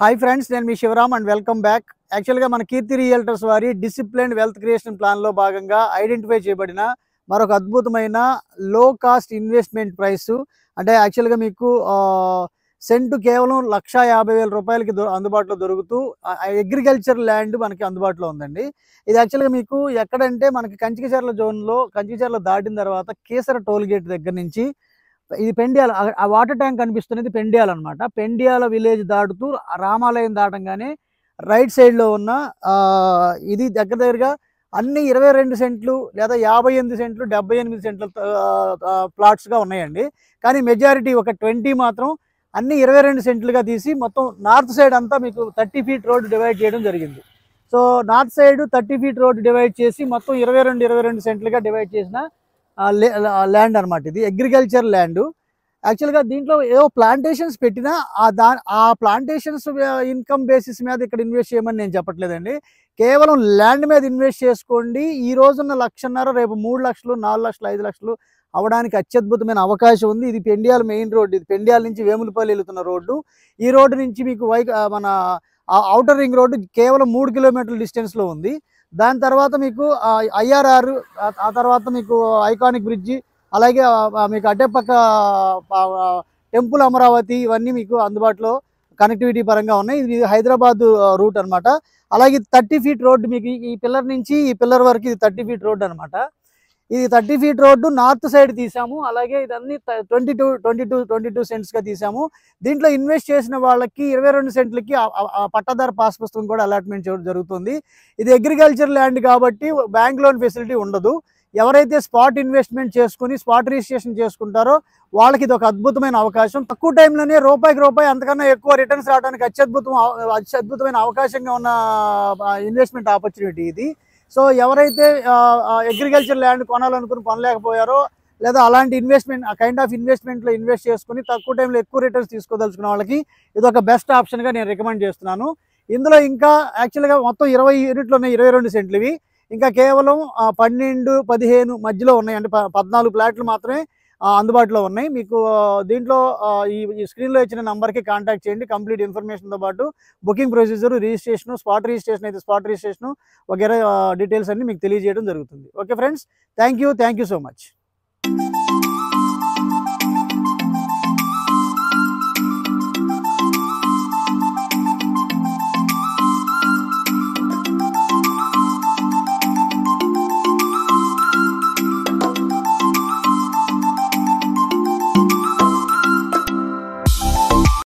Hi friends, నేను మీ Shivaram and welcome back. యాక్చువల్గా మన కీర్తి రియల్టర్స్ వారి డిసిప్లిన్డ్ వెల్త్ క్రియేషన్ ప్లాన్లో భాగంగా ఐడెంటిఫై చేయబడిన మరొక అద్భుతమైన లో కాస్ట్ ఇన్వెస్ట్మెంట్ ప్రైస్. అంటే యాక్చువల్గా మీకు సెంటు కేవలం 1,50,000 రూపాయలకి అందుబాటులో దొరుకుతూ అగ్రికల్చర్ ల్యాండ్ మనకి అందుబాటులో ఉందండి. ఇది యాక్చువల్గా మీకు ఎక్కడంటే మనకి కంచికచర్ల జోన్లో, కంచికచర్ల దాటిన తర్వాత కేసర టోల్ గేట్ దగ్గర నుంచి ఇది పెండ్యాల, ఆ వాటర్ ట్యాంక్ కనిపిస్తున్నది పెండ్యాల అనమాట. పెండ్యాల విలేజ్ దాటుతూ రామాలయం దాటంగానే రైట్ సైడ్లో ఉన్న ఇది దగ్గరగా అన్ని 22 సెంట్లు లేదా 58 సెంట్లు 78 సెంట్ల ప్లాట్స్గా ఉన్నాయండి. కానీ మెజారిటీ ఒక 20 మాత్రం అన్ని 22 సెంట్లుగా తీసి మొత్తం నార్త్ సైడ్ అంతా మీకు 30 ఫీట్ రోడ్ డివైడ్ చేయడం జరిగింది. So north side 30 feet road divide చేసి మొత్తం 22 సెంట్లుగా డివైడ్ చేసిన ల్యాండ్ అనమాట. ఇది అగ్రికల్చర్ ల్యాండ్. యాక్చువల్గా దీంట్లో ఏవో ప్లాంటేషన్స్ పెట్టినా ఆ ప్లాంటేషన్స్ ఇన్కమ్ బేసిస్ మీద ఇక్కడ ఇన్వెస్ట్ చేయమని నేను చెప్పట్లేదండి. కేవలం ల్యాండ్ మీద ఇన్వెస్ట్ చేసుకోండి. ఈ రోజున్న 1,50,000 రేపు 3 లక్షలు 4 లక్షలు 5 లక్షలు అవడానికి అత్యద్భుతమైన అవకాశం ఉంది. ఇది పెండ్యాల మెయిన్ రోడ్డు. ఇది పెండ్యాల నుంచి వేములపల్లి వెళుతున్న రోడ్డు. ఈ రోడ్డు నుంచి మీకు మన ఔటర్ రింగ్ రోడ్డు కేవలం 3 కిలోమీటర్ల డిస్టెన్స్లో ఉంది. దాని తర్వాత మీకు IRR, ఆ తర్వాత మీకు ఐకానిక్ బ్రిడ్జి, అలాగే మీకు అటేపక్క టెంపుల్ అమరావతి, ఇవన్నీ మీకు అందుబాటులో కనెక్టివిటీ పరంగా ఉన్నాయి. ఇది హైదరాబాద్ రూట్ అనమాట. అలాగే 30 ఫీట్ రోడ్డు మీకు ఈ పిల్లర్ నుంచి ఈ పిల్లర్ వరకు ఇది 30 ఫీట్ రోడ్డు అనమాట. ఇది 30 ఫీట్ రోడ్డు నార్త్ సైడ్ తీసాము. అలాగే ఇదన్నీ 22 సెంట్స్గా తీసాము. దీంట్లో ఇన్వెస్ట్ చేసిన వాళ్ళకి 22 సెంట్లకి పట్టాదారు పాస్ పుస్తకం కూడా అలాట్మెంట్ చేయడం జరుగుతుంది. ఇది అగ్రికల్చర్ ల్యాండ్ కాబట్టి బ్యాంక్ లోన్ ఫెసిలిటీ ఉండదు. ఎవరైతే స్పాట్ ఇన్వెస్ట్మెంట్ చేసుకుని స్పాట్ రిజిస్ట్రేషన్ చేసుకుంటారో వాళ్ళకి ఇది ఒక అద్భుతమైన అవకాశం. తక్కువ టైంలోనే రూపాయికి రూపాయి అంతకన్నా ఎక్కువ రిటర్న్స్ రావడానికి అత్యద్భుతమైన అవకాశంగా ఉన్న ఇన్వెస్ట్మెంట్ ఆపర్చునిటీ ఇది. సో ఎవరైతే అగ్రికల్చర్ ల్యాండ్ కొనాలనుకుని కొనలేకపోయారో, లేదా అలాంటి ఇన్వెస్ట్మెంట్ కైండ్ ఆఫ్ ఇన్వెస్ట్మెంట్లో ఇన్వెస్ట్ చేసుకుని తక్కువ టైంలో ఎక్కువ రిటర్న్స్ తీసుకోదలుచుకున్న వాళ్ళకి ఇది ఒక బెస్ట్ ఆప్షన్గా నేను రికమెండ్ చేస్తున్నాను. ఇందులో ఇంకా యాక్చువల్గా మొత్తం 20 యూనిట్లు ఉన్నాయి, 22 సెంట్లు ఇవి. ఇంకా కేవలం 12, 15 మధ్యలో ఉన్నాయి. అంటే 14 ప్లాట్లు మాత్రమే అందుబాటులో ఉన్నాయి. మీకు దీంట్లో ఈ స్క్రీన్లో ఇచ్చిన నెంబర్కి కాంటాక్ట్ చేయండి. కంప్లీట్ ఇన్ఫర్మేషన్తో పాటు booking procedure, registration, spot registration అయితే స్పాట్ రిజిస్ట్రేషన్ వగేరా డీటెయిల్స్ అన్ని మీకు తెలియజేయడం జరుగుతుంది. Okay friends, thank you so much.